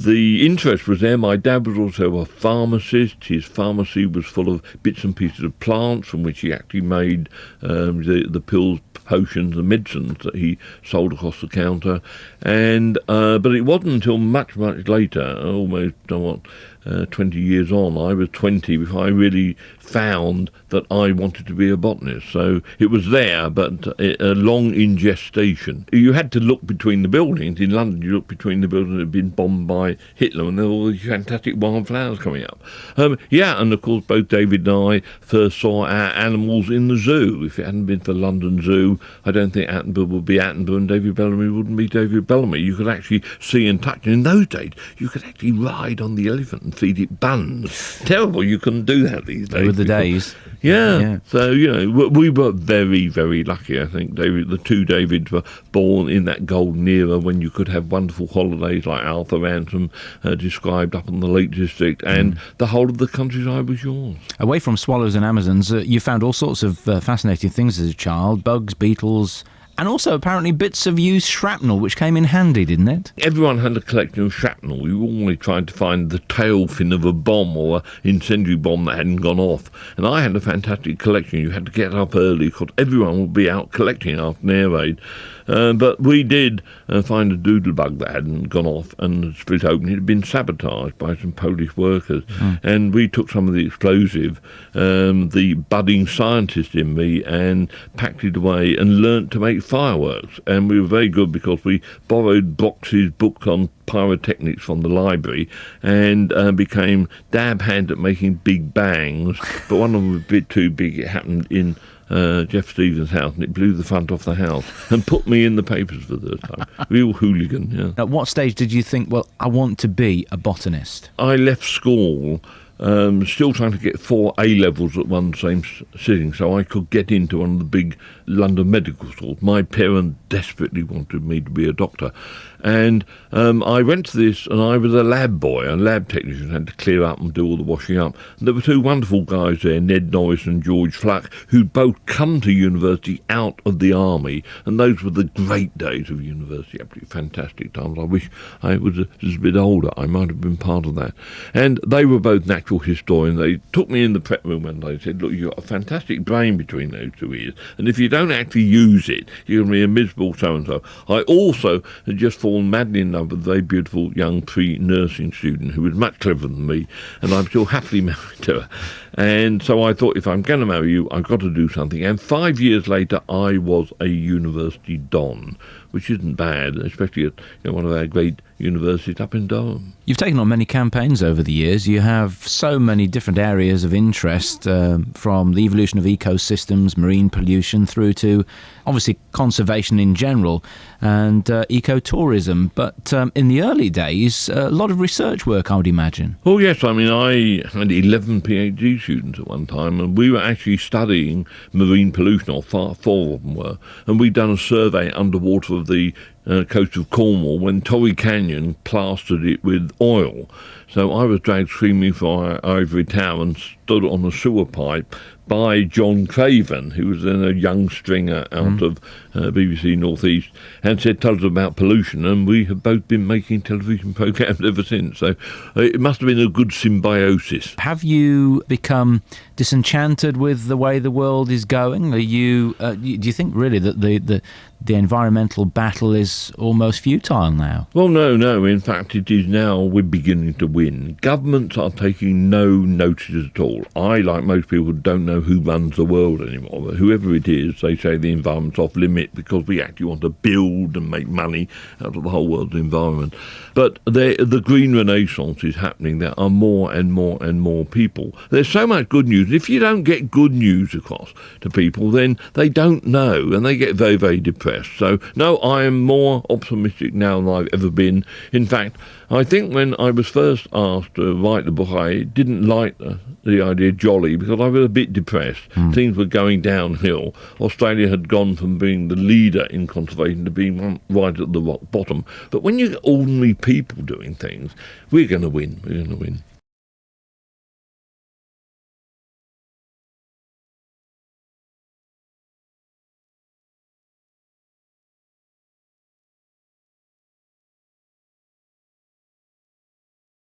the interest was there. My dad was also a pharmacist. His pharmacy was full of bits and pieces of plants from which he actually made the pills, potions and medicines that he sold across the counter. And but it wasn't until much later, almost 20 years on, I was 20 before I really found that I wanted to be a botanist. So it was there, but long in gestation. You had to look between the buildings. In London, you looked between the buildings that had been bombed by Hitler, and there were all these fantastic wildflowers coming up. And of course, both David and I first saw our animals in the zoo. If it hadn't been for London Zoo, I don't think Attenborough would be Attenborough and David Bellamy wouldn't be David Bellamy. You could actually see and touch. And in those days, you could actually ride on the elephant and feed it buns. Terrible, you couldn't do that these days. With the days. Yeah. So, we were very, very lucky, I think. The two Davids were born in that golden era when you could have wonderful holidays like Arthur Ransom described up in the Lake District, and the whole of the countryside was yours. Away from swallows and Amazons, you found all sorts of fascinating things as a child, bugs, beetles, and also apparently bits of used shrapnel, which came in handy, didn't it? Everyone had a collection of shrapnel. We always tried to find the tail fin of a bomb or an incendiary bomb that hadn't gone off. And I had a fantastic collection. You had to get up early because everyone would be out collecting after an air raid. But we did find a doodlebug that hadn't gone off and split open. It had been sabotaged by some Polish workers. And we took some of the explosive, the budding scientist in me, and packed it away and learnt to make fireworks. And we were very good because we borrowed Brox's book on pyrotechnics from the library and became dab hand at making big bangs. But one of them was a bit too big. It happened in Jeff Stevens' house, and it blew the front off the house and put me in the papers for the time. Real hooligan, yeah. At what stage did you think, well, I want to be a botanist? I left school still trying to get 4 A-levels at one same sitting so I could get into one of the big London medical schools. My parents desperately wanted me to be a doctor. And I went to this, and I was a lab boy, a lab technician, had to clear up and do all the washing up. And there were 2 wonderful guys there, Ned Norris and George Fluck, who'd both come to university out of the army, and those were the great days of university, absolutely fantastic times. I wish I was just a bit older. I might have been part of that. And they were both natural historians. They took me in the prep room one day and said, look, you've got a fantastic brain between those 2 ears, and if you don't actually use it, you're going to be a miserable so-and-so. I also had just fallen madly in love with a very beautiful young pre-nursing student who was much cleverer than me, and I'm still happily married to her. And so I thought, if I'm going to marry you, I've got to do something. And 5 years later, I was a university don, which isn't bad, especially at one of our great universities up in Durham. You've taken on many campaigns over the years. You have so many different areas of interest, from the evolution of ecosystems, marine pollution, through to obviously conservation in general and ecotourism. But in the early days, a lot of research work, I would imagine. Oh yes, I mean, I had 11 PhD students at one time, and we were actually studying marine pollution, or 4 of them were, and we'd done a survey underwater of the coast of Cornwall when Torrey Canyon plastered it with oil. So I was dragged screaming from our ivory tower and stood on a sewer pipe by John Craven, who was then a young stringer out of BBC North East, and said, tell us about pollution, and we have both been making television programmes ever since. So it must have been a good symbiosis. Have you become disenchanted with the way the world is going? Are you? Do you think really that the environmental battle is almost futile now? Well, no. In fact, it is now we're beginning to win. Governments are taking no notice at all. I, like most people, don't know who runs the world anymore. But whoever it is, they say the environment's off limit because we actually want to build and make money out of the whole world's environment. But the green renaissance is happening. There are more and more and more people. There's so much good news. If you don't get good news across to people, then they don't know, and they get very, very depressed. So, no, I am more optimistic now than I've ever been. In fact, I think when I was first asked to write the book, I didn't like the idea jolly because I was a bit depressed. Things were going downhill. Australia had gone from being the leader in conservation to being right at the rock bottom. But when you get ordinary people doing things, we're going to win.